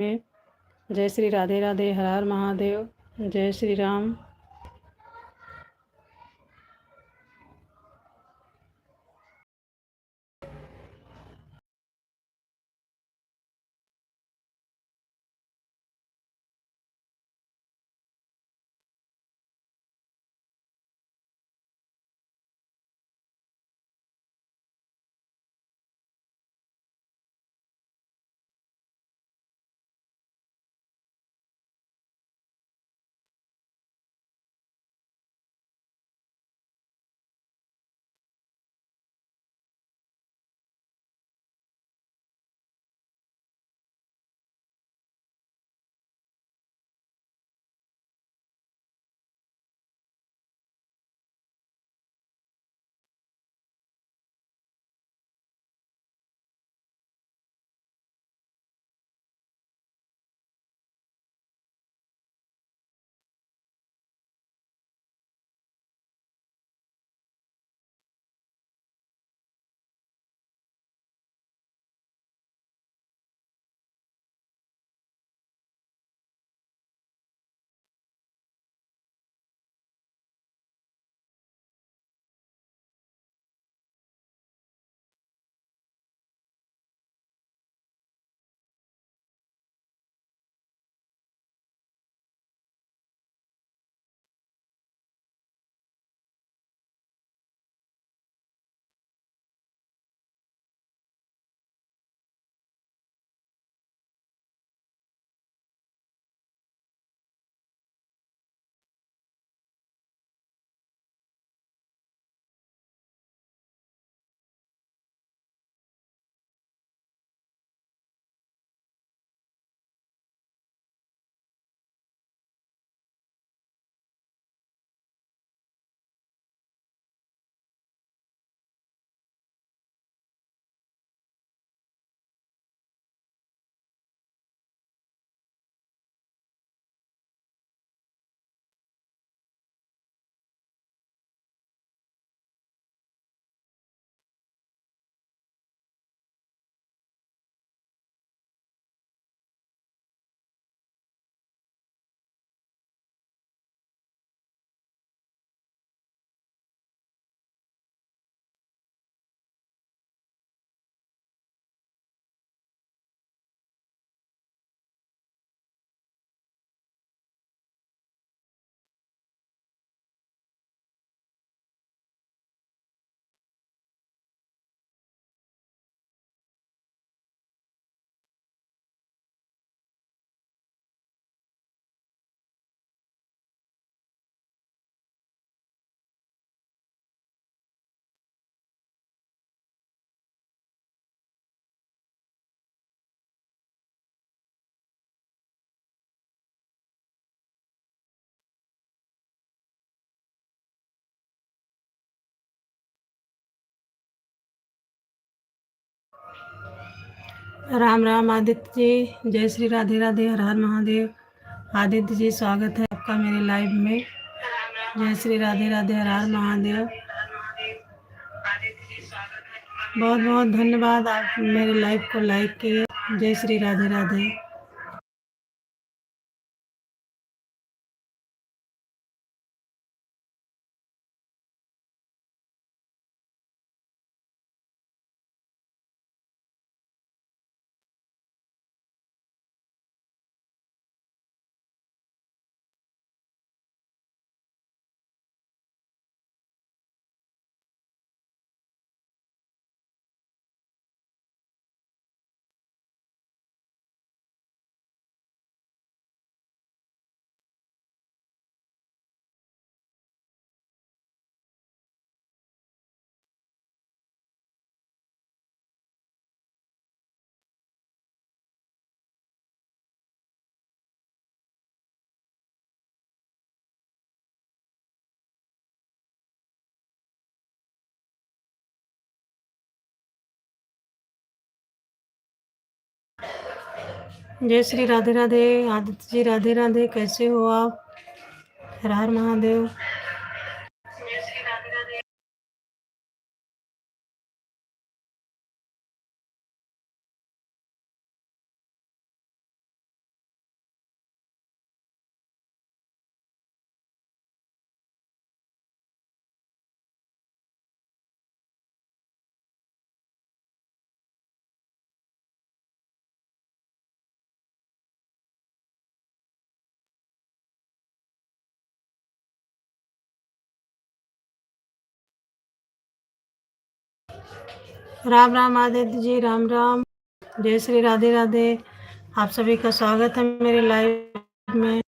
में जय श्री राधे राधे, हर हर महादेव, जय श्री राम। राम राम आदित्य जी, जय श्री राधे राधे, हर हर महादेव। आदित्य जी, स्वागत है आपका मेरे लाइव में। जय श्री राधे राधे, हर हर महादेव। बहुत बहुत धन्यवाद, आप मेरे लाइव को लाइक किए। जय श्री राधे राधे। जय श्री राधे राधे, आदित्य जी राधे राधे, कैसे हो आप? हर हर महादेव। राम राम आदित्य जी, राम राम। जय श्री राधे राधे। आप सभी का स्वागत है मेरे लाइव में।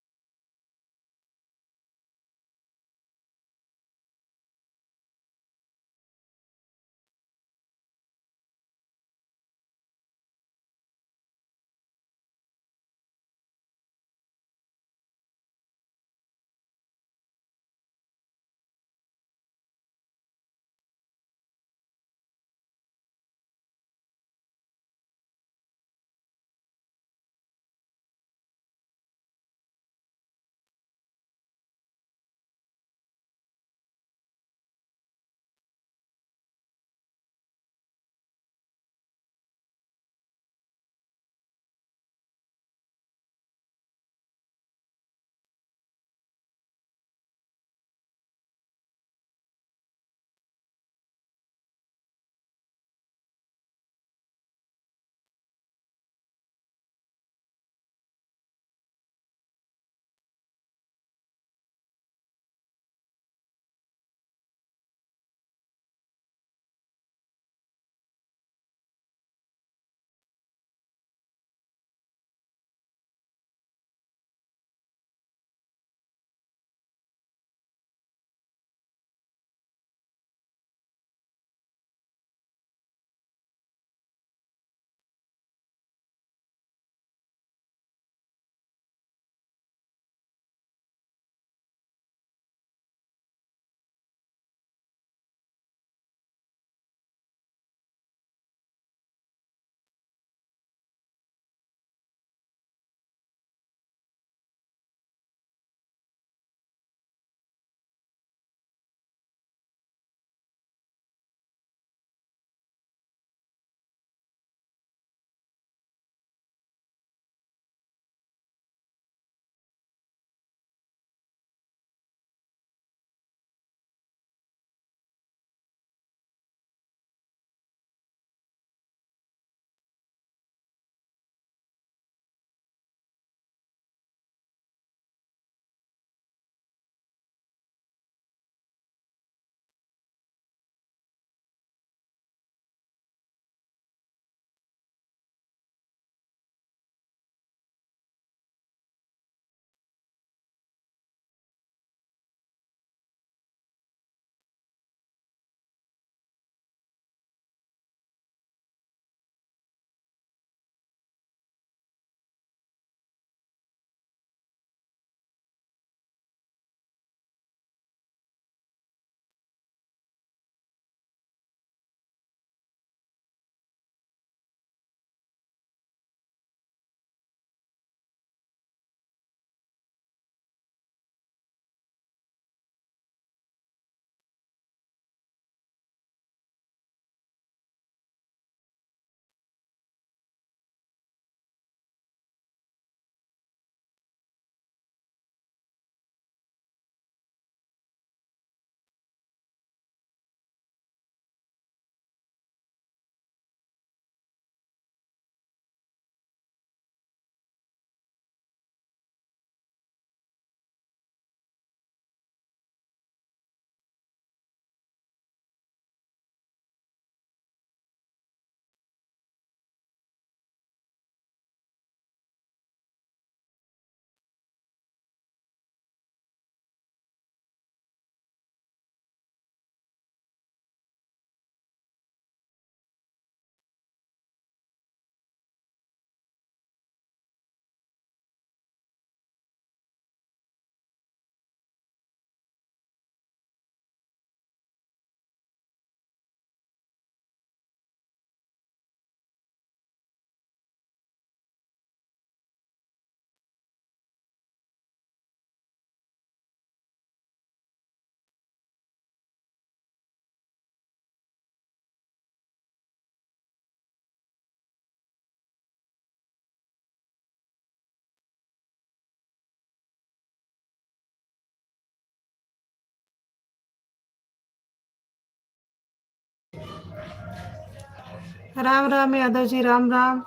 राम राम यादव जी, राम राम।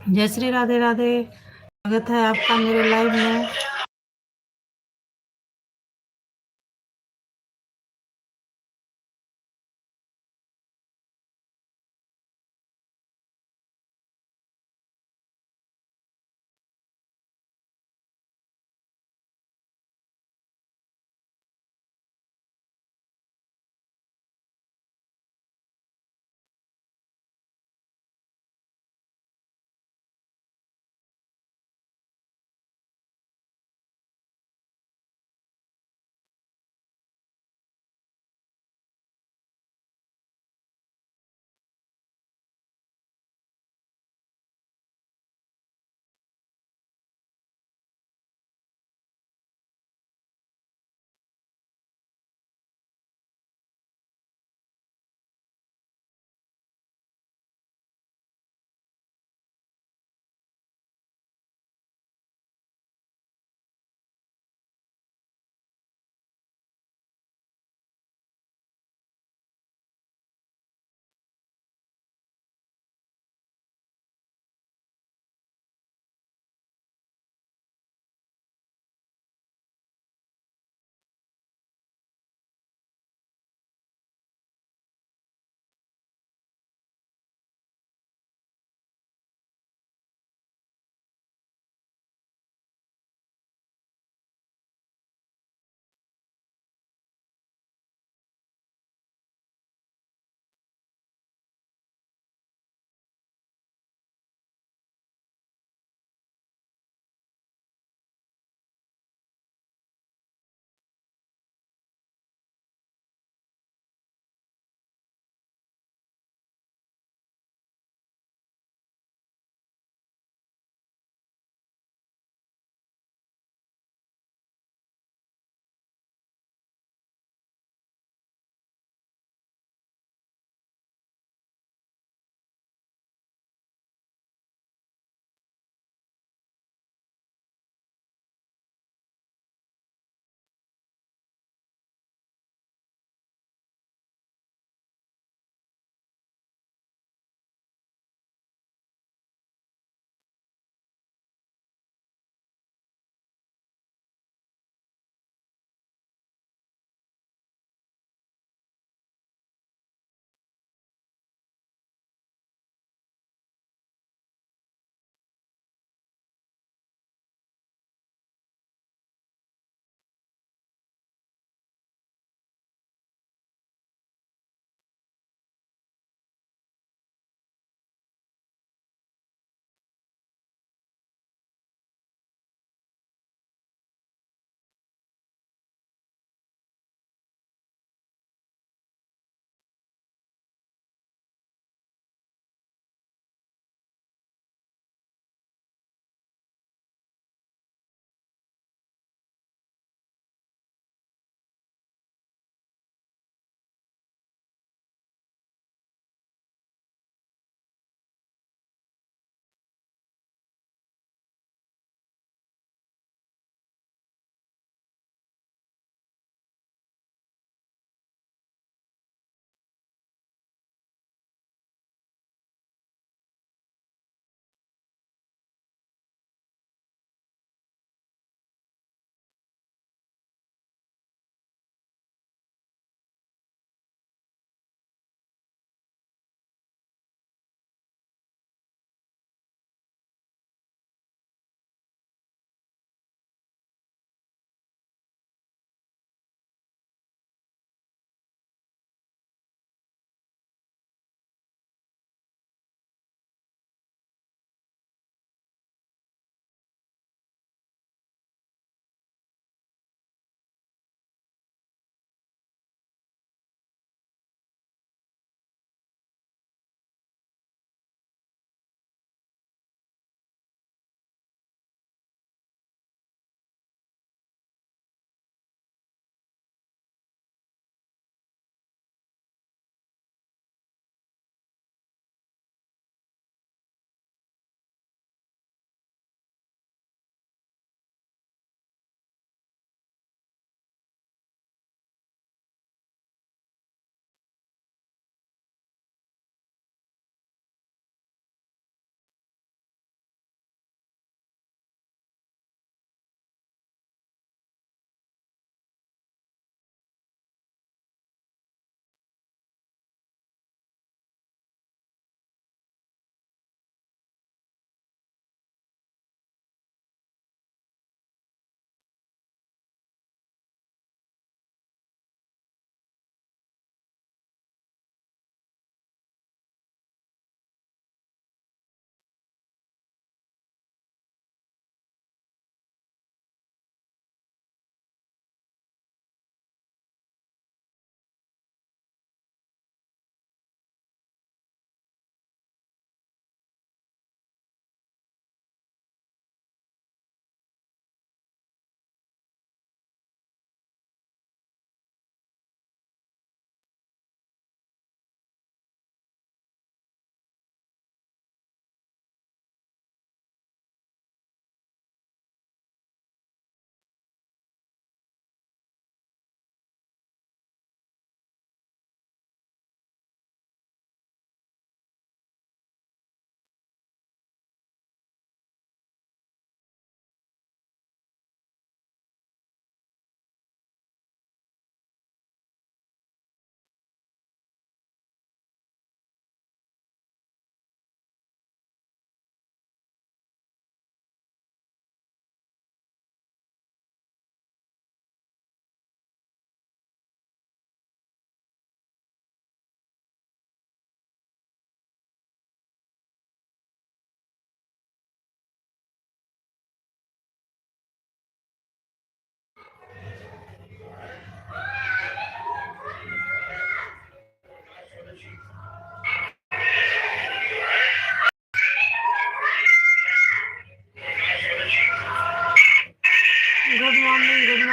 जय श्री राधे राधे। स्वागत है आपका मेरे लाइव में।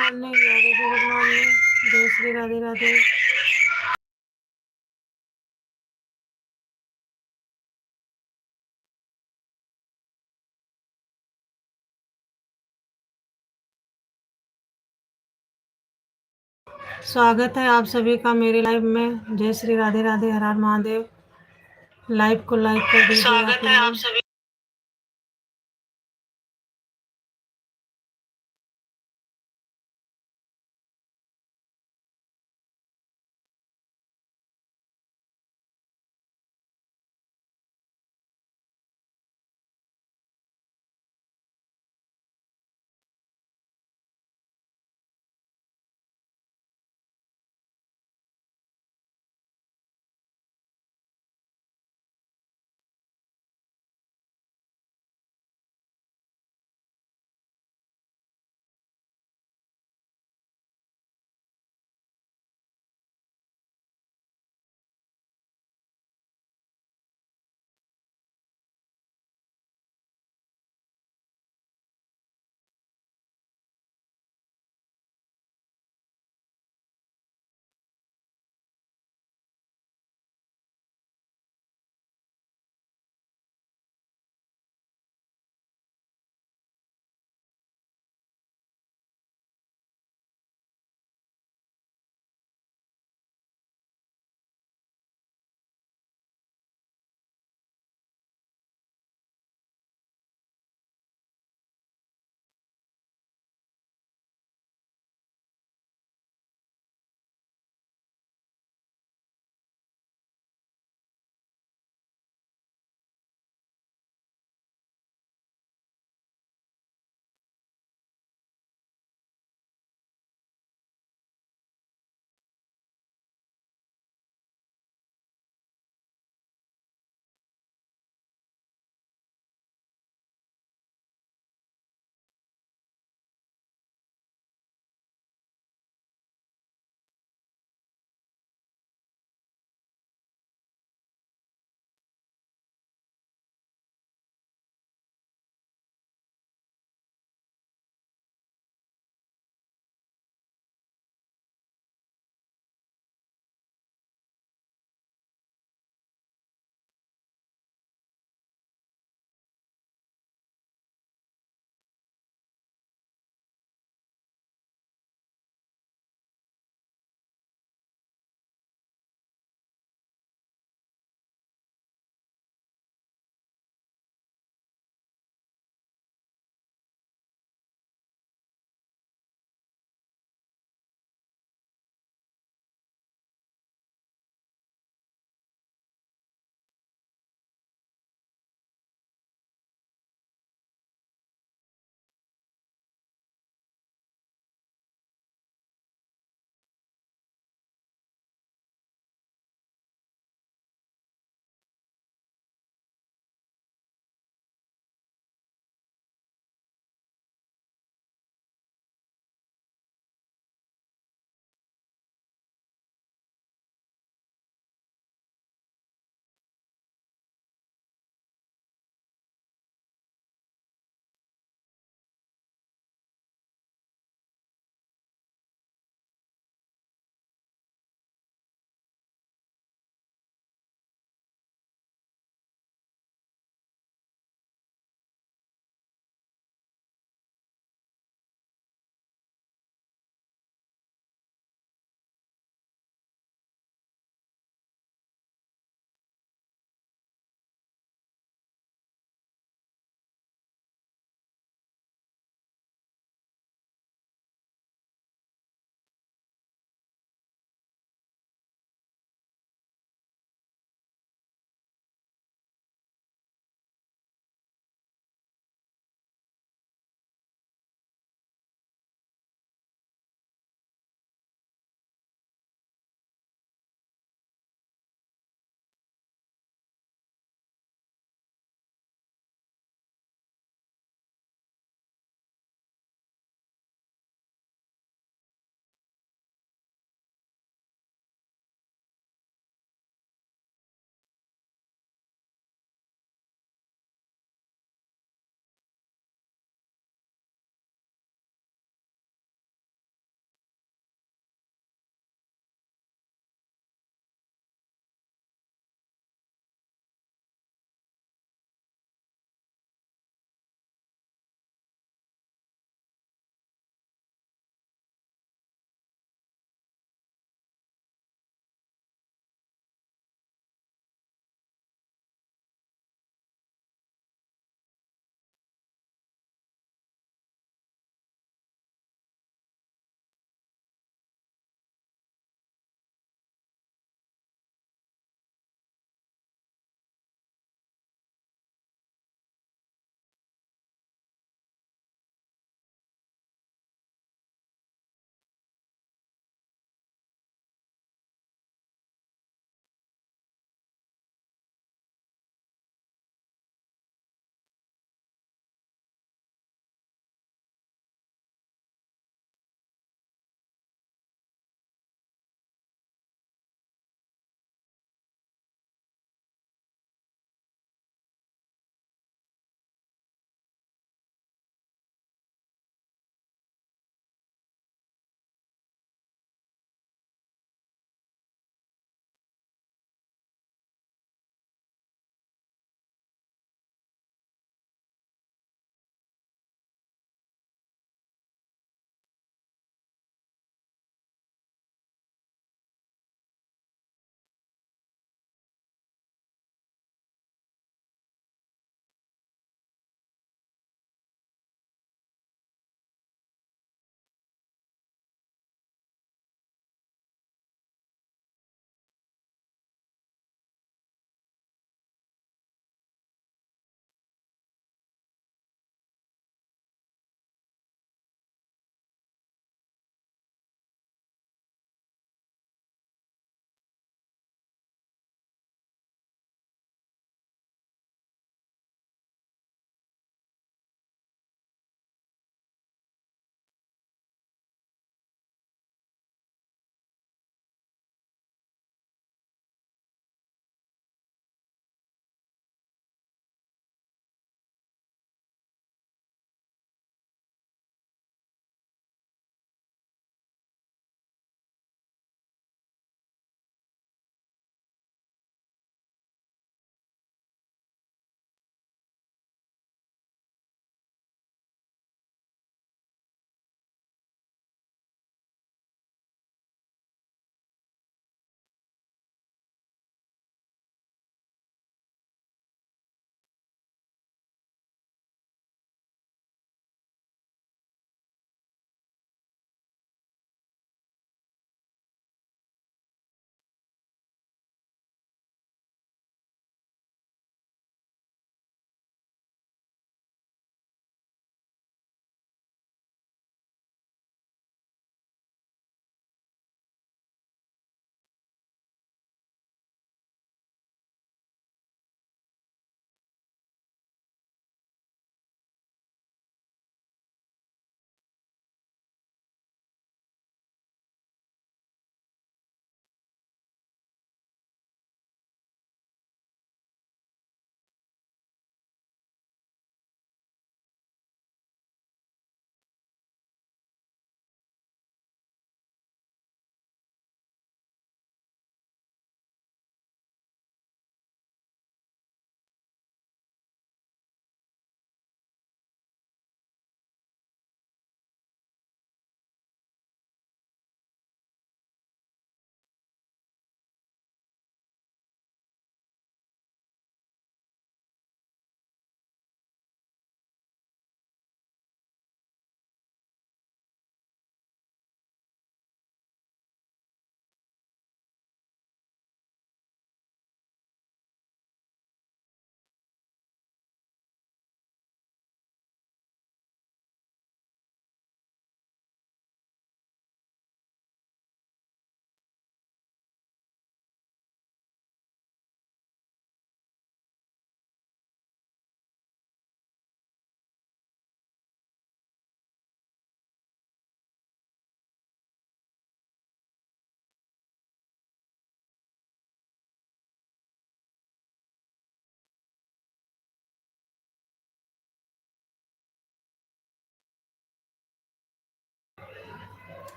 Morning, very good morning. जय श्री राधे राधे। स्वागत है आप सभी का मेरे लाइव में। जय श्री राधे राधे, हर हर महादेव। लाइव को लाइक कर दीजिए। स्वागत है आप सभी।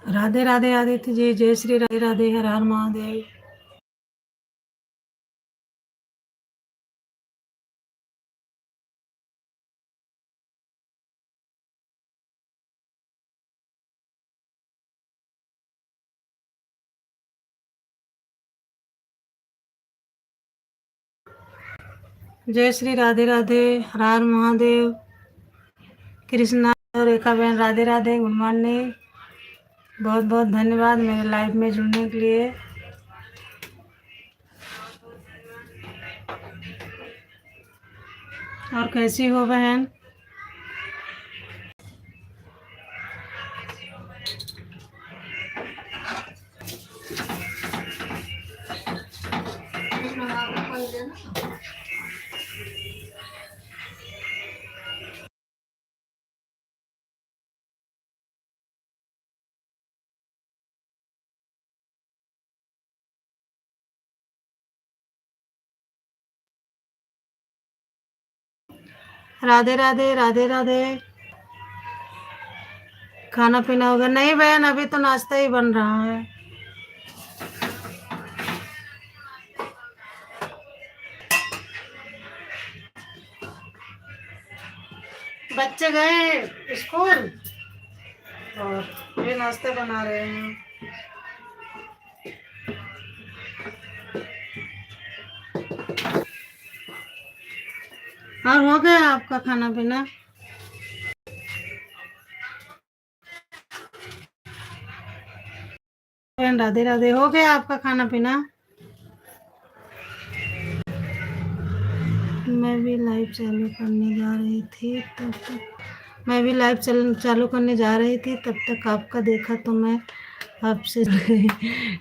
राधे राधे आदित्य जी, जय श्री राधे राधे, हर हर महादेव। जय श्री राधे राधे, हर हर महादेव। कृष्णा और रेखा बहन राधे राधे, गुड मॉर्निंग। बहुत बहुत धन्यवाद मेरे लाइव में जुड़ने के लिए। और कैसी हो बहन? राधे राधे, राधे राधे। खाना पीना होगा? नहीं बहन, अभी तो नाश्ता ही बन रहा है। बच्चे गए स्कूल और ये नाश्ते बना रहे हैं। और हो गया आपका खाना पीना? बहन राधे राधे, हो गया आपका खाना पीना? मैं भी लाइव चालू करने जा रही थी तब तक मैं भी लाइव चालू करने जा रही थी, तब तक आपका देखा तो मैं आपसे जुड़ गई।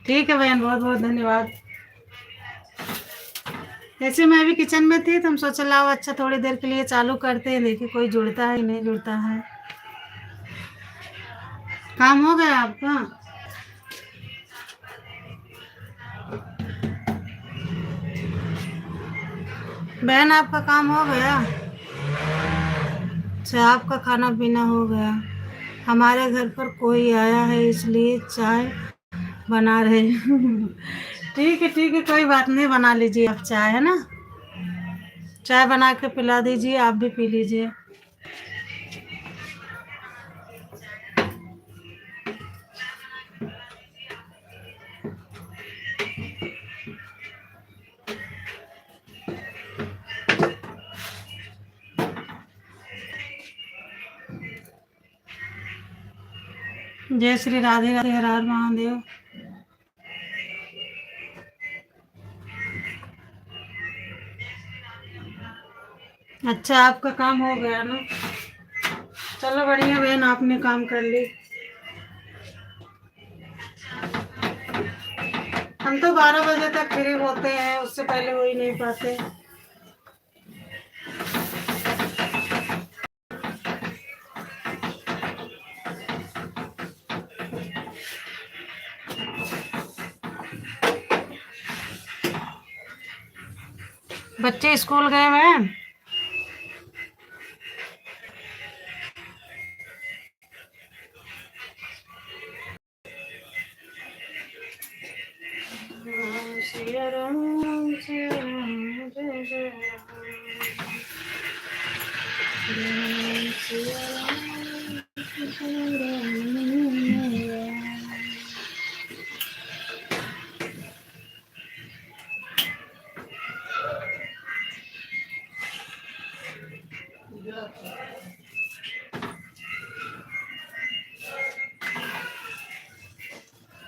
ठीक है बहन, बहुत बहुत धन्यवाद। ऐसे मैं भी किचन में थी, तुम सोचा लाओ अच्छा थोड़ी देर के लिए चालू करते हैं, देखिए कोई जुड़ता है नहीं जुड़ता है। काम हो गया आपका? बहन आपका काम हो गया? अच्छा, आपका खाना पीना हो गया। हमारे घर पर कोई आया है इसलिए चाय बना रहे हैं। ठीक है, कोई बात नहीं, बना लीजिए आप चाय, है ना? चाय बना के पिला दीजिए, आप भी पी लीजिए। जय श्री राधे राधे, हर हर महादेव। अच्छा, आपका काम हो गया ना? चलो बढ़िया बहन, आपने काम कर ली। हम तो 12 बजे तक फ्री होते हैं, उससे पहले हो ही नहीं पाते। बच्चे स्कूल गए बहन? सिया राम, सिया राम, जय जय राम। जय सिया राम, सिया राम।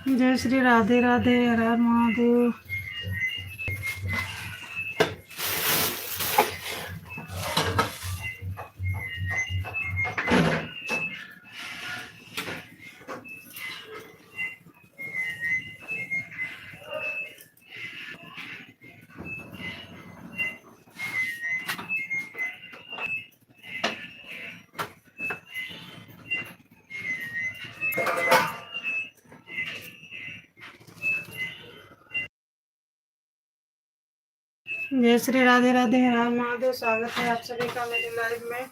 जय श्री राधे राधे, हर हर महादेव। जय श्री राधे राधे, हर हर महादेव। स्वागत है आप सभी का मेरे लाइव में।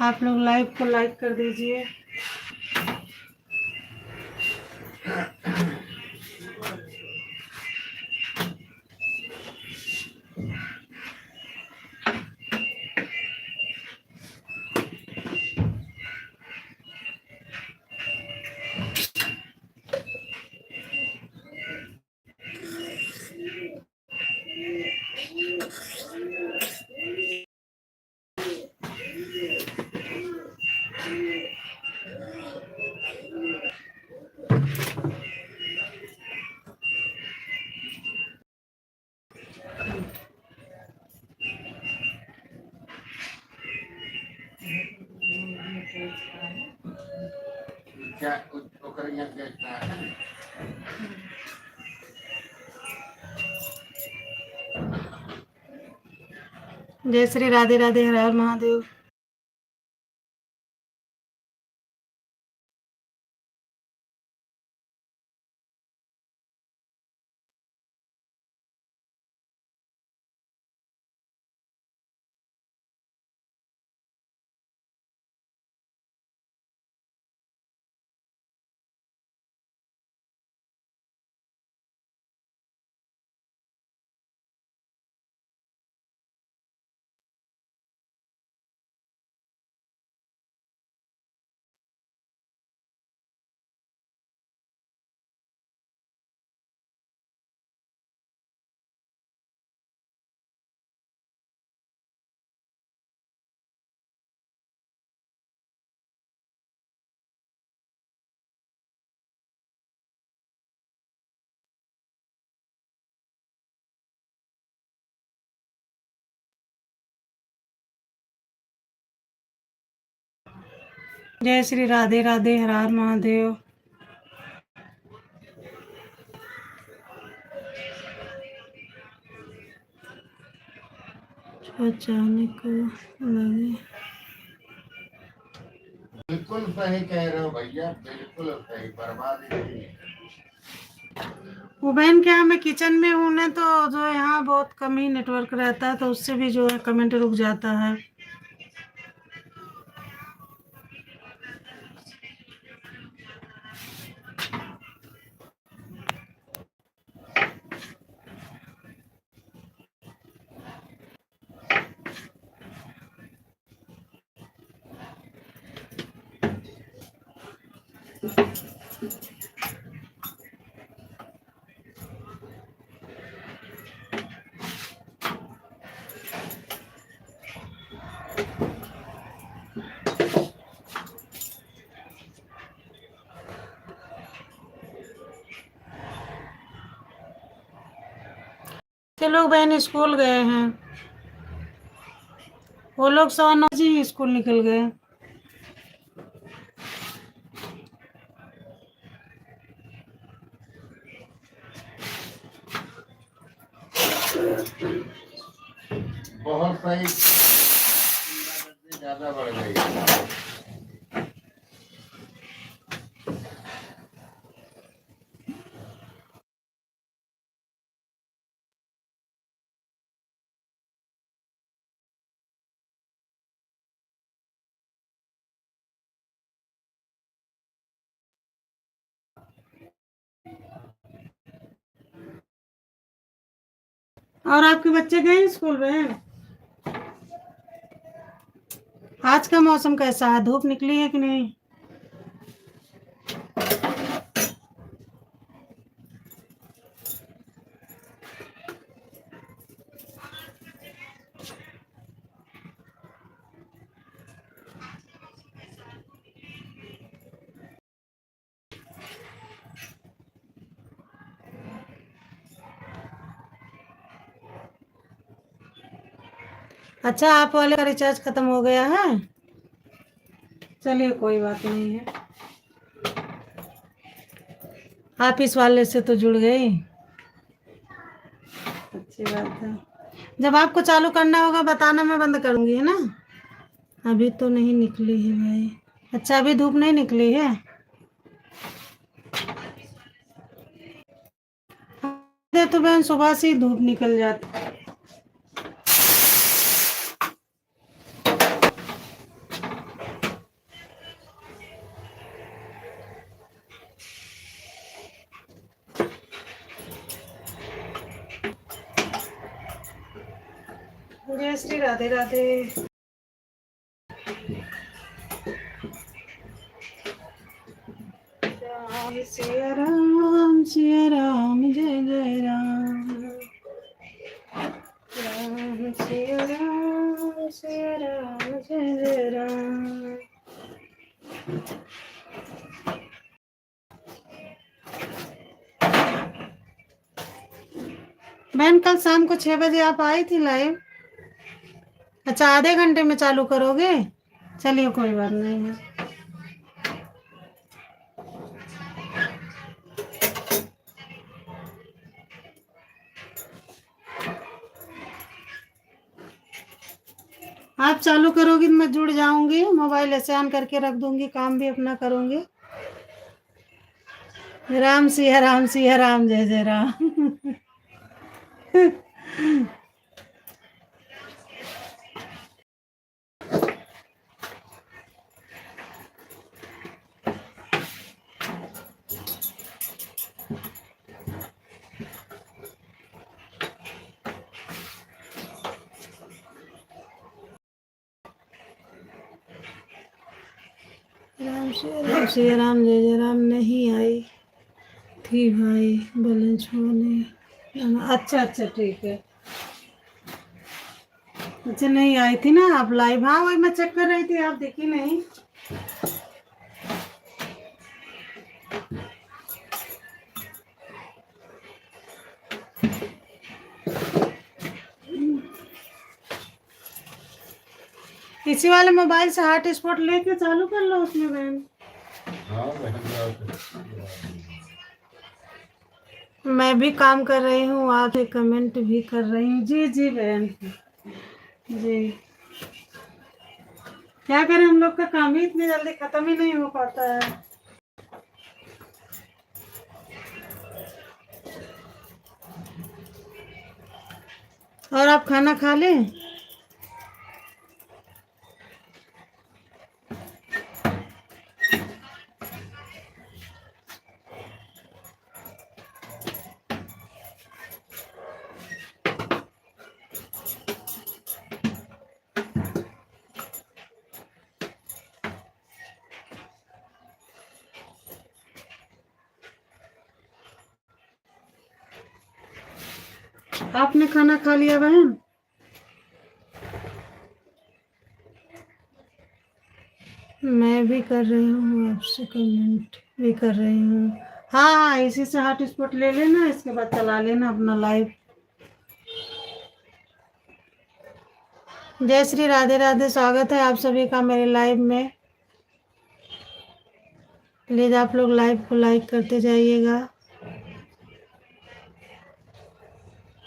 आप लोग लाइव को लाइक कर दीजिए। जय श्री राधे राधे, हर हर महादेव। जय श्री राधे राधे, हर हर महादेव। जाने को लगे। बिल्कुल सही कह रहे हो भैया, बिल्कुल सही, बर्बादी नहीं है। वो बहन क्या, मैं किचन में हूँ ना, तो जो है यहाँ बहुत कम ही नेटवर्क रहता है, तो उससे भी जो है कमेंट रुक जाता है। ये लोग बहन स्कूल गए हैं, वो लोग 9:15 ही स्कूल निकल गए। बहुत सही, ज्यादा बढ़ गई। और आपके बच्चे गए स्कूल बहन? आज का मौसम कैसा है, धूप निकली है कि नहीं? अच्छा, आप वाले का रिचार्ज खत्म हो गया है? चलिए कोई बात नहीं है, आप इस वाले से तो जुड़ गई, अच्छी बात है। जब आपको चालू करना होगा बताना, मैं बंद करूंगी, है ना। अभी तो नहीं निकली है भाई। अच्छा, अभी धूप नहीं निकली है। तो बहन सुबह से ही धूप निकल जाती है। जय श्री राधे राधे। सिया राम जय जय राम। राम सिया राम जय जय राम। बहन कल शाम को 6 बजे आप आई थी लाइव। अच्छा आधे घंटे में चालू करोगे? चलिए कोई बात नहीं है। आप चालू करोगी तो मैं जुड़ जाऊंगी। मोबाइल ऐसे ऑन करके रख दूंगी, काम भी अपना करूंगी। राम सिया राम जय जय राम। राम सिया राम जय जय राम नहीं आई थी भाई, बैलेंस होने। अच्छा अच्छा ठीक है। अच्छा नहीं आई थी ना आप लाइव? हाँ वही मैं चेक कर रही थी, आप देखी नहीं। इसी वाले मोबाइल से हॉटस्पॉट लेके चालू कर लो उसमें बहन। मैं भी काम कर रही हूँ, आप कमेंट भी कर रही हूँ। जी जी बहन जी। क्या करें, हम लोग का काम ही इतनी जल्दी खत्म ही नहीं हो पाता है। और आप खाना खा लें? आपने खाना खा लिया बहन? मैं भी कर रही हूँ, आपसे कमेंट भी कर रही हूँ। हाँ हाँ इसी से हॉटस्पॉट ले लेना, इसके बाद चला लेना अपना लाइव। जय श्री राधे राधे। स्वागत है आप सभी का मेरे लाइव में। प्लीज आप लोग लाइव को लाइक करते जाइएगा।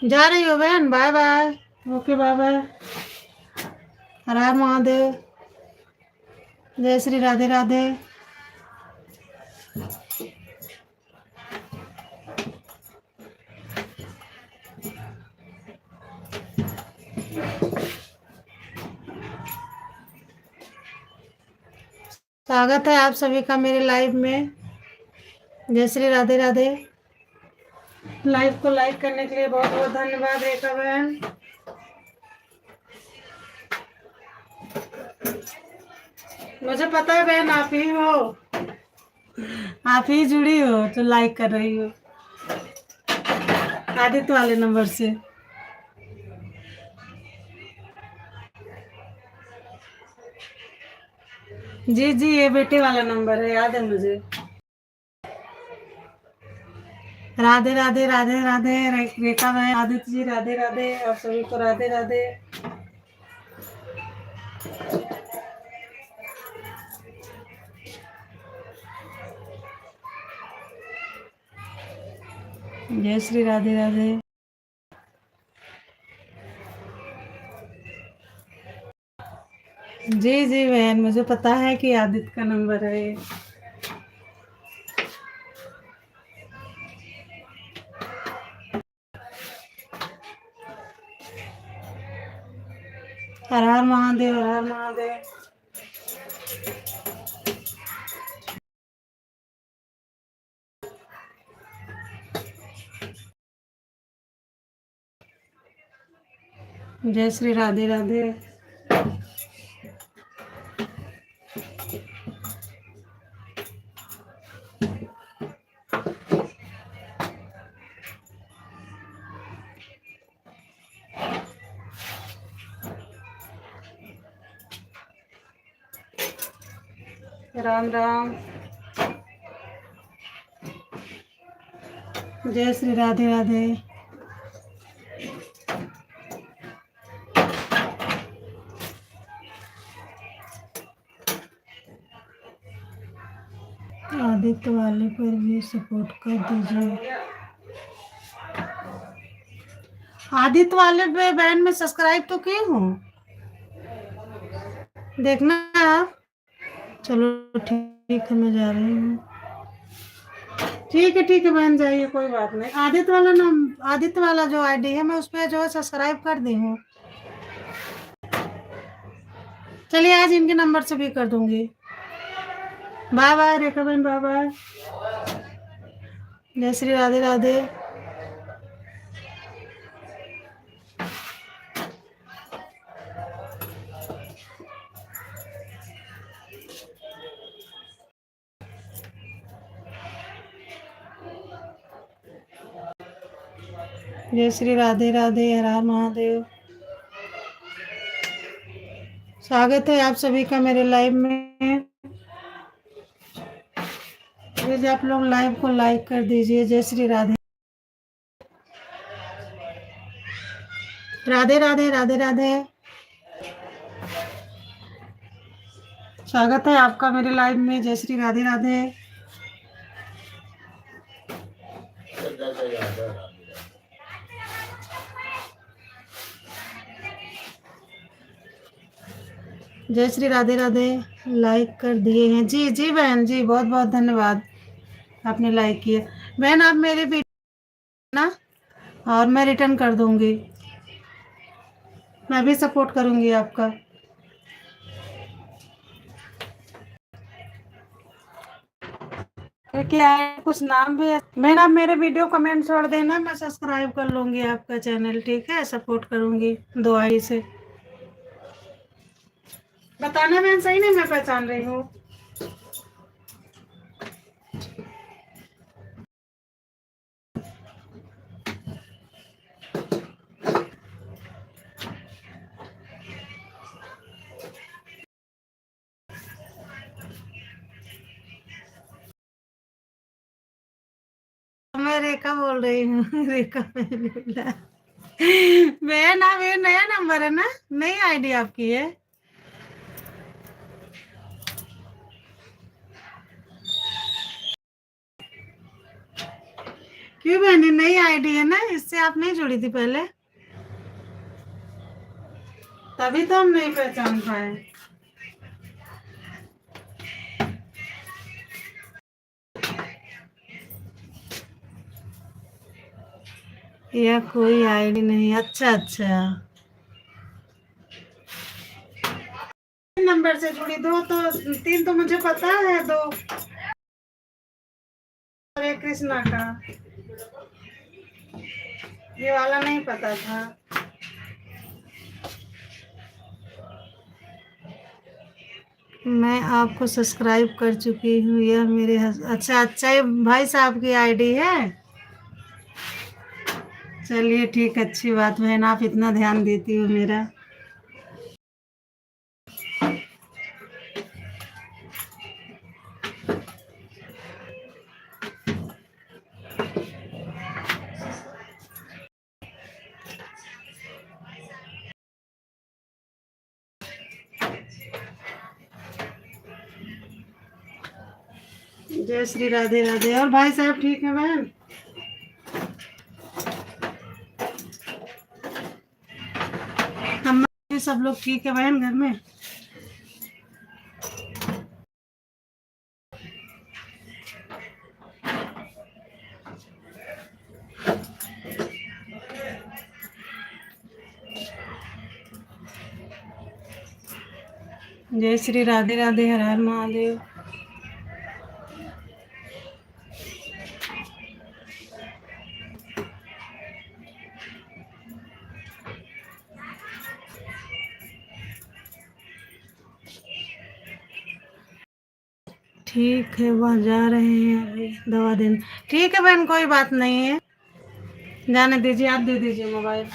जा रही हो बहन? Bye bye. Okay bye bye. Har Har Mahadev. जय श्री राधे राधे। स्वागत है आप सभी का मेरे लाइव में। जय श्री राधे राधे। लाइव को लाइक करने के लिए बहुत बहुत धन्यवाद रेखा बहन। मुझे पता है बहन आप ही हो, आप ही जुड़ी हो तो लाइक कर रही हो आदित्य वाले नंबर से। जी जी ये बेटे वाला नंबर है, याद है मुझे। राधे राधे राधे राधे। रेखा बहन, आदित्य जी राधे राधे। आप सभी को राधे राधे। जय श्री राधे राधे। जी जी बहन मुझे पता है कि आदित्य का नंबर है ये। हर हर महादेव, हर हर महादेव। जय श्री राधे राधे। राम राम। जय श्री राधे राधे। आदित्य वाले पर भी सपोर्ट कर दीजिए। आदित्य वाले पे बहन में सब्सक्राइब तो की हूँ, देखना आप। चलो ठीक है, मैं जा रही हूँ। ठीक है बहन, जाइए, कोई बात नहीं। आदित्य वाला नाम, आदित्य वाला जो आईडी है, मैं उस पर जो है सब्सक्राइब कर दी हूँ। चलिए आज इनके नंबर से भी कर दूंगी। बाय बाय रेखा बहन, बाय बाय। जय श्री राधे राधे। जय श्री राधे राधे। हर हर महादेव। स्वागत है आप सभी का मेरे लाइव में। प्लीज आप लोग लाइव को लाइक कर दीजिए। जय श्री राधे राधे राधे राधे राधे। स्वागत है आपका मेरे लाइव में। जय श्री राधे राधे। जय श्री राधे राधे। लाइक कर दिए हैं जी जी बहन जी, बहुत बहुत धन्यवाद, आपने लाइक किया। बहन आप मेरे वीडियो ना, और मैं रिटर्न कर दूंगी, मैं भी सपोर्ट करूंगी आपका। क्या है, कुछ नाम भी है बहन। आप मेरे वीडियो कमेंट छोड़ देना, मैं सब्सक्राइब कर लूंगी आपका चैनल, ठीक है, सपोर्ट करूंगी 2 आई से। बताना बहन, सही नहीं मैं पहचान रही हूँ। मैं रेखा बोल रही हूँ। रेखा मैंने बोला। बहन आप, ये नया नंबर है ना, नई आईडी आपकी है? क्यों बहन, नई आईडी है ना, इससे आप नहीं जुड़ी थी पहले, तभी तो हम नहीं पहचान पाए। यह कोई आईडी नहीं। अच्छा अच्छा, नंबर से जुड़ी। 2 तो 3 तो मुझे पता है, 2 हरे कृष्णा का, ये वाला नहीं पता था। मैं आपको सब्सक्राइब कर चुकी हूँ, यह मेरे अच्छा अच्छा, ये भाई साहब की आईडी है। चलिए ठीक, अच्छी बात बहन, आप इतना ध्यान देती हो मेरा। जय श्री राधे राधे। और भाई साहब ठीक है बहन? हम सब लोग ठीक है बहन घर में? जय श्री राधे राधे। हर हर महादेव। ठीक है, वह जा रहे हैं अभी दवा देने। ठीक है बहन, कोई बात नहीं है, जाने दीजिए, आप दे दीजिए मोबाइल।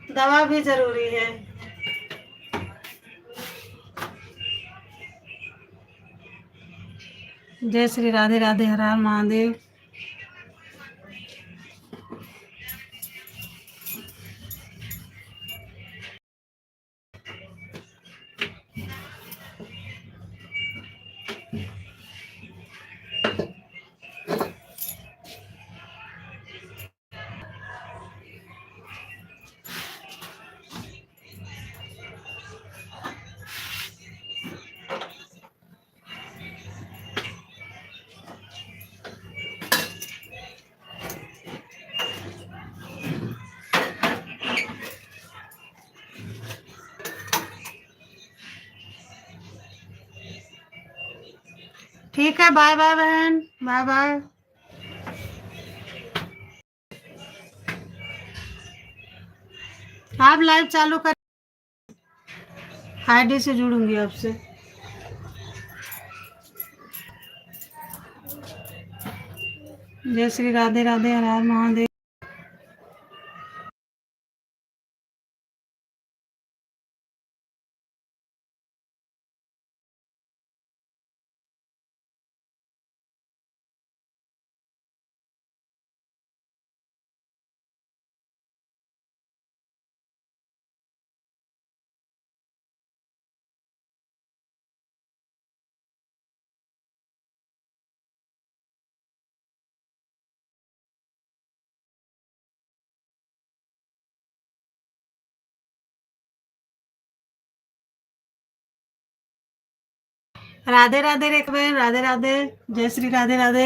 दवा भी जरूरी है। जय श्री राधे राधे, हर हर महादेव। ठीक है, बाय बाय बहन, बाय बाय। आप लाइव चालू कर, आईडी से जुड़ूंगी आपसे। जय श्री राधे राधे, हर हर महादेव। राधे राधे रेखा बहन, राधे राधे। जय श्री राधे राधे।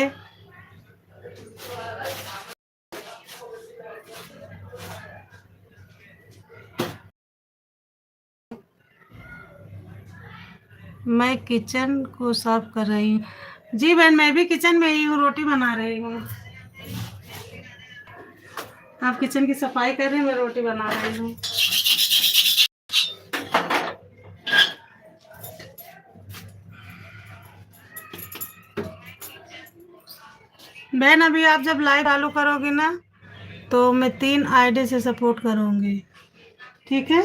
मैं किचन को साफ कर रही हूँ। जी बहन, मैं भी किचन में ही हूँ, रोटी बना रही हूँ। आप किचन की सफाई कर रहे हैं, मैं रोटी बना रही हूँ। बहन, अभी आप जब लाइव चालू करोगी ना, तो मैं 3 आईडी से सपोर्ट करूँगी, ठीक है।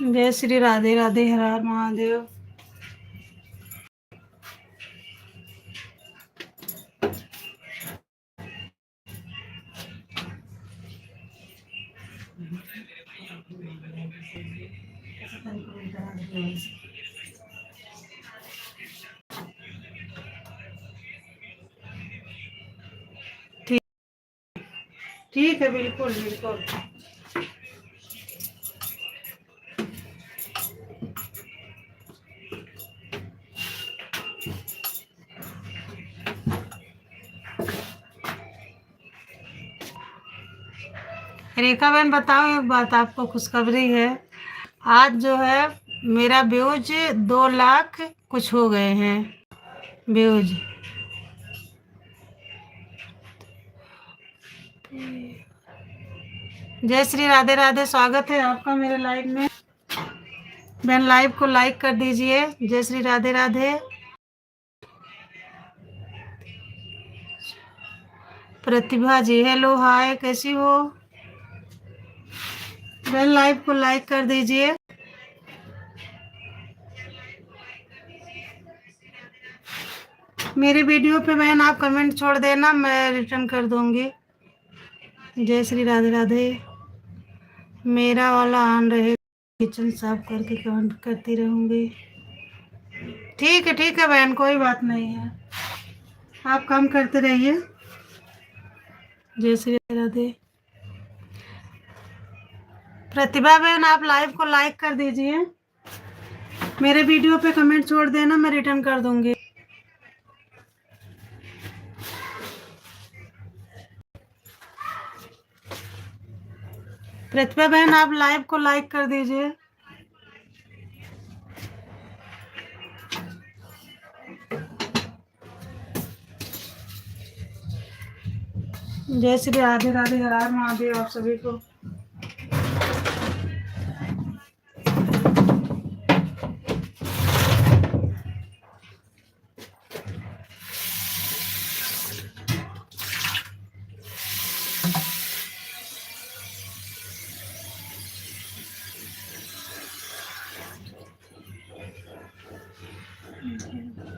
जय श्री राधे राधे, हर हर महादेव। ठीक, ठीक है, बिल्कुल बिल्कुल। रेखा बहन, बताओ एक बात, आपको खुशखबरी है। आज जो है मेरा व्यूज 2 लाख कुछ हो गए हैं व्यूज। जय श्री राधे राधे, स्वागत है आपका मेरे लाइव में। बहन, लाइव को लाइक कर दीजिए। जय श्री राधे राधे। प्रतिभा जी, हेलो हाय, कैसी हो। बहन, लाइव को लाइक कर दीजिए। मेरी वीडियो पे बहन आप कमेंट छोड़ देना, मैं रिटर्न कर दूंगी। जय श्री राधे राधे। मेरा वाला ऑन रहे, किचन साफ करके कमेंट करती रहूंगी। ठीक है बहन, कोई बात नहीं है, आप काम करते रहिए। जय श्री राधे। प्रतिभा बहन, आप लाइव को लाइक कर दीजिए। मेरे वीडियो पे कमेंट छोड़ देना, मैं रिटर्न कर दूंगी। प्रतिभा बहन आप लाइव को लाइक कर दीजिए। जय श्री राधे राधे, हर हर महादेव आप सभी को।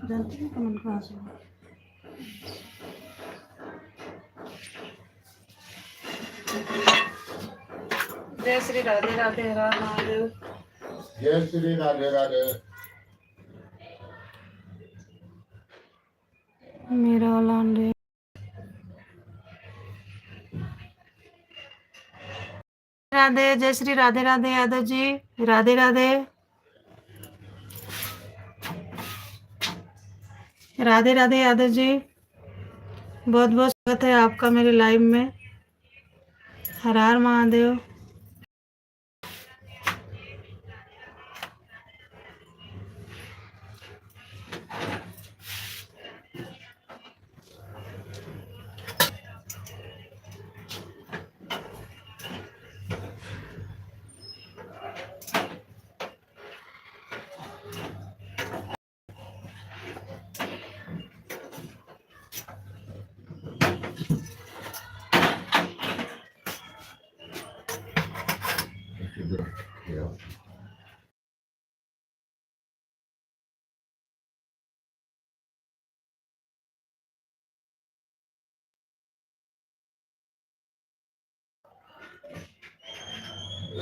जानते हैं कमेंट कहाँ से हुआ? जय श्री राधे राधे, हर हर महादेव। जय श्री राधे राधे। मेरा वाला अंडे। राधे, जय श्री राधे राधे यादव जी, राधे राधे। राधे राधे यादव जी, बहुत बहुत स्वागत है आपका मेरे लाइव में। हर हर महादेव।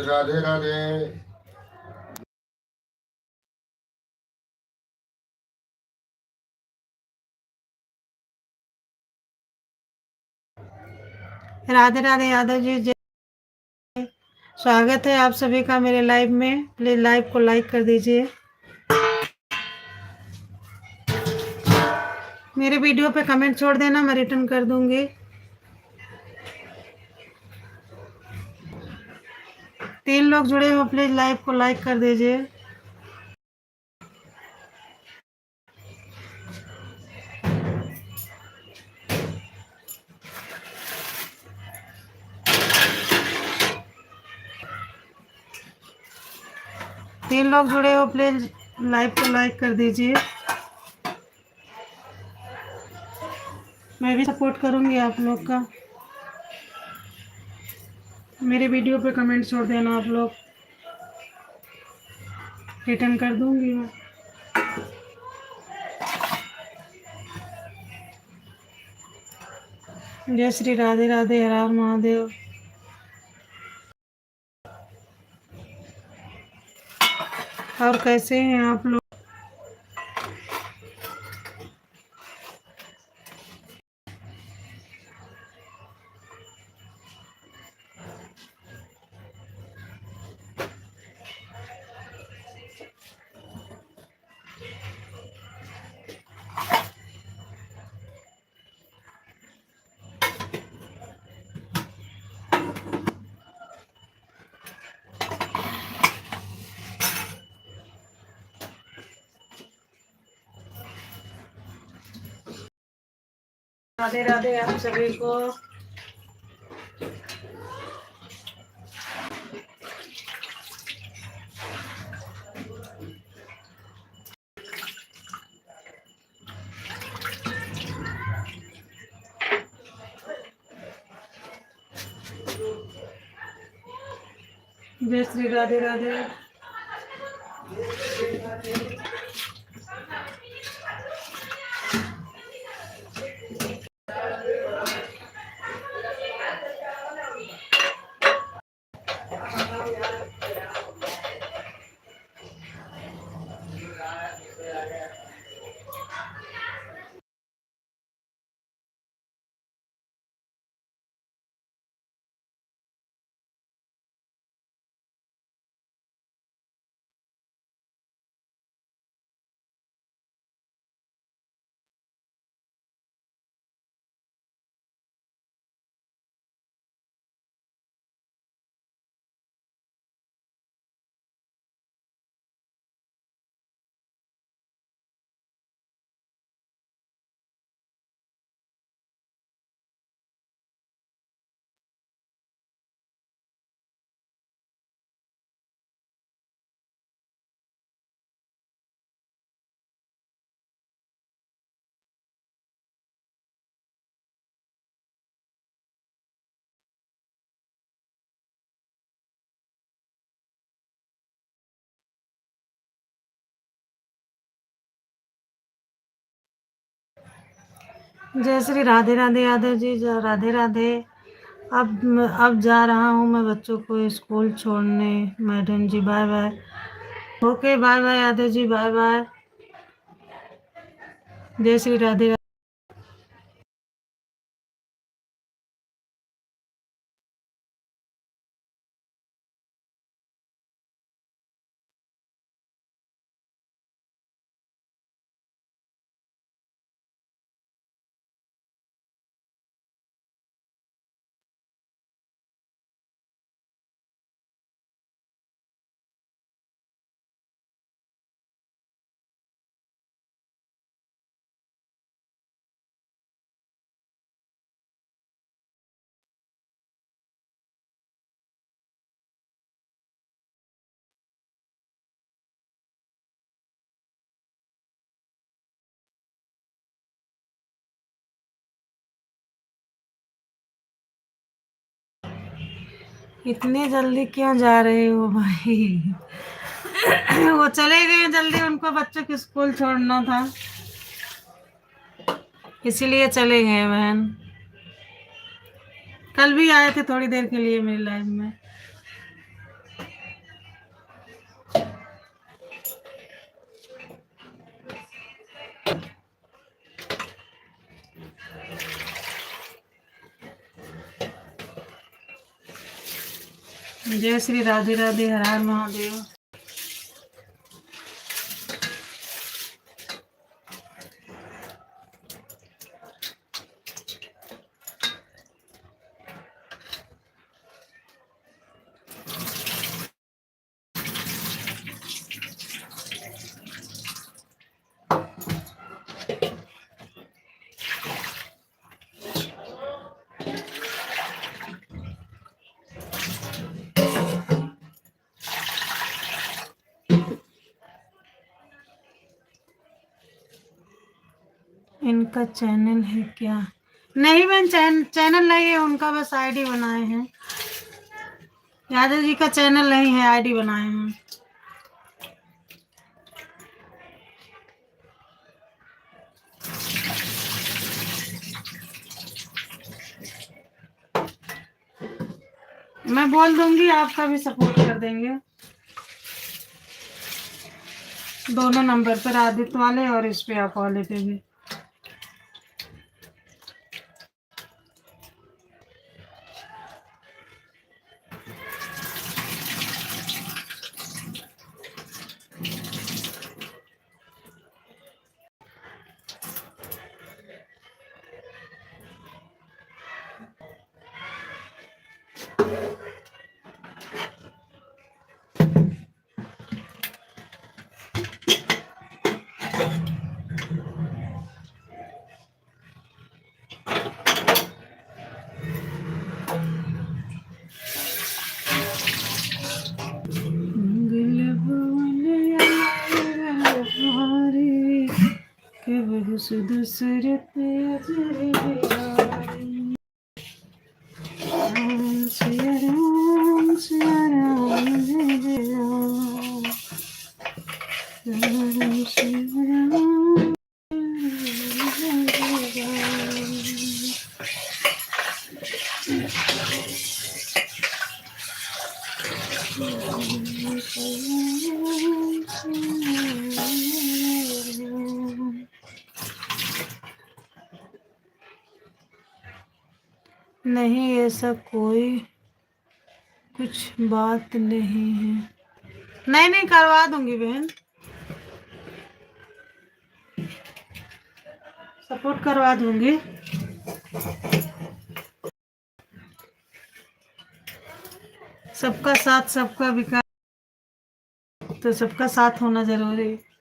राधे राधे। राधे राधे यादव जी, जय। स्वागत है आप सभी का मेरे लाइव में। प्लीज लाइव को लाइक कर दीजिए। मेरे वीडियो पे कमेंट छोड़ देना, मैं रिटर्न कर दूंगी। 3 लोग जुड़े हो, प्लीज लाइव को लाइक कर दीजिए। तीन लोग जुड़े हो, प्लीज लाइव को लाइक कर दीजिए। मैं भी सपोर्ट करूंगी आप लोग का। मेरे वीडियो पे कमेंट छोड़ देना आप लोग, रिटर्न कर दूंगी मैं। जय श्री राधे राधे, हर हर महादेव। और कैसे हैं आप लोग? राधे राधे आप सभी को। जय श्री राधे राधे। जय श्री राधे राधे यादव जी, राधे राधे। अब जा रहा हूँ मैं बच्चों को स्कूल छोड़ने। मैडम जी bye bye. Okay bye bye Yadav ji, bye bye. जय श्री राधे राधे। इतनी जल्दी क्यों जा रहे हो भाई? वो चले गए जल्दी, उनको बच्चों को स्कूल छोड़ना था, इसीलिए चले गए बहन। कल भी आए थे थोड़ी देर के लिए मेरी लाइफ में। जय श्री राधे राधे, हर हर महादेव। इनका चैनल है क्या? नहीं बहन, चैनल नहीं है उनका, बस आईडी बनाए हैं। यादव जी का चैनल नहीं है, आईडी बनाए हैं। मैं बोल दूंगी, आपका भी सपोर्ट कर देंगे। दोनों नंबर पर, आदित्य वाले और इस पे आप वाले पे भी। दूसरत सिया राम सिया राम, जय जय राम सिया राम, जय जय राम। नहीं ऐसा कोई कुछ बात नहीं है। नहीं नहीं, करवा दूंगी बहन, सपोर्ट करवा दूंगी। सबका साथ सबका विकास, तो सबका साथ होना जरूरी है।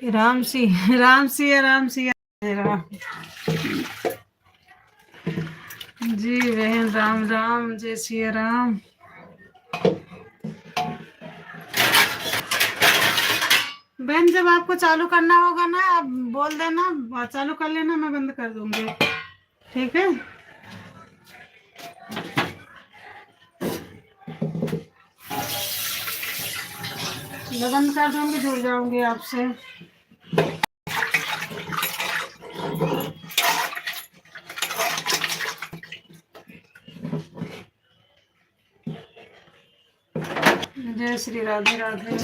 राम सी राम सिया राम सिया राम। जी बहन, राम राम, जय सिया राम। बहन जब आपको चालू करना होगा ना, आप बोल देना, चालू कर लेना, मैं बंद कर दूंगी। ठीक है। लगन कर दूंगी, जुड़ जाऊंगी आपसे। जय श्री राधे राधे।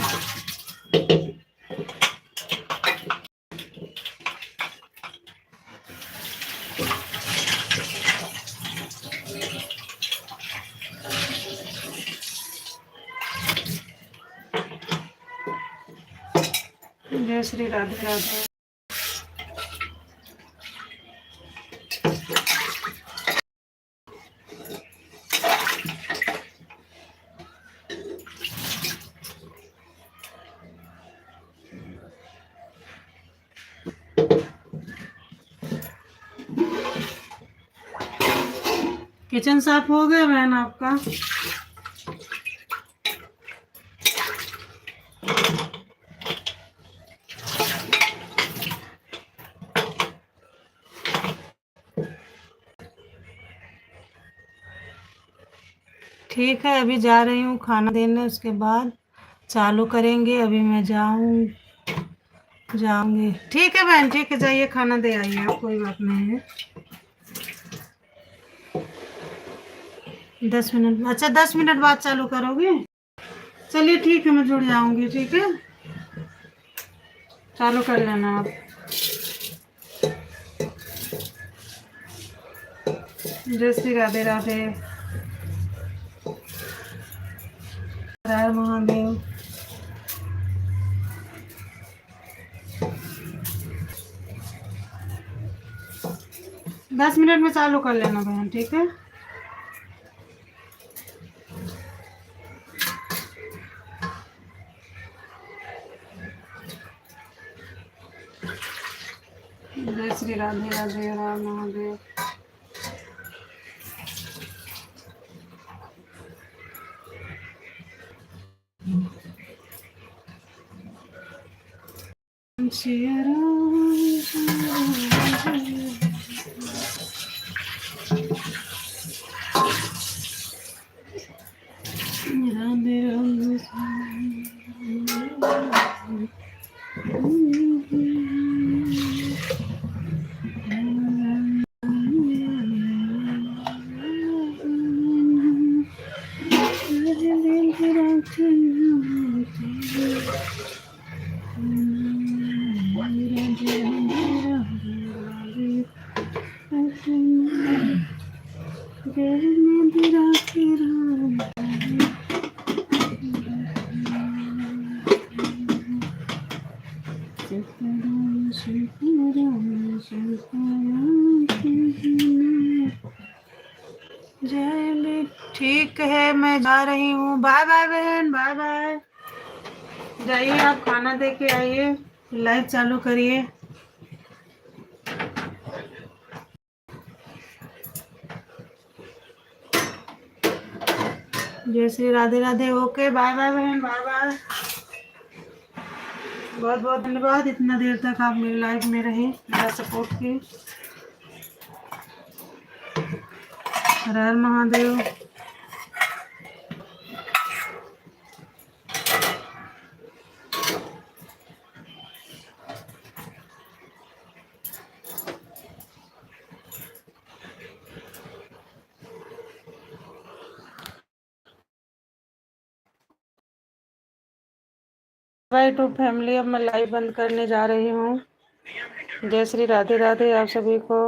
जय श्री राधे राधे। किचन साफ हो गया बहन आपका? ठीक है, अभी जा रही हूँ खाना देने, उसके बाद चालू करेंगे। अभी मैं जाऊंगी। ठीक है बहन, ठीक है, जाइए खाना दे आइए आप, कोई बात नहीं है। 10 मिनट, अच्छा 10 मिनट बाद चालू करोगे? चलिए ठीक है, मैं जुड़ जाऊंगी। ठीक है, चालू कर लेना आप। जय श्री राधे राधे। हर हर महादेव। दस मिनट में चालू कर लेना बहन, ठीक है। जय श्री राधे राधे। हर हर महादेव। सिया राम, राधे जय। ठीक है, मैं जा रही हूँ। बाय बाय बहन, बाय बाय। जाइए आप खाना दे के आइए, लाइव चालू करिए। जय Shri Radhe Radhe. Okay, bye bye बहन, बाय बाय। बहुत बहुत धन्यवाद, इतना देर तक आप मेरे लाइव में रहे, मेरा सपोर्ट किए। हर Har Mahadev. By two family, अब मैं लाइव बंद करने जा रही हूँ। जय श्री राधे राधे आप सभी को।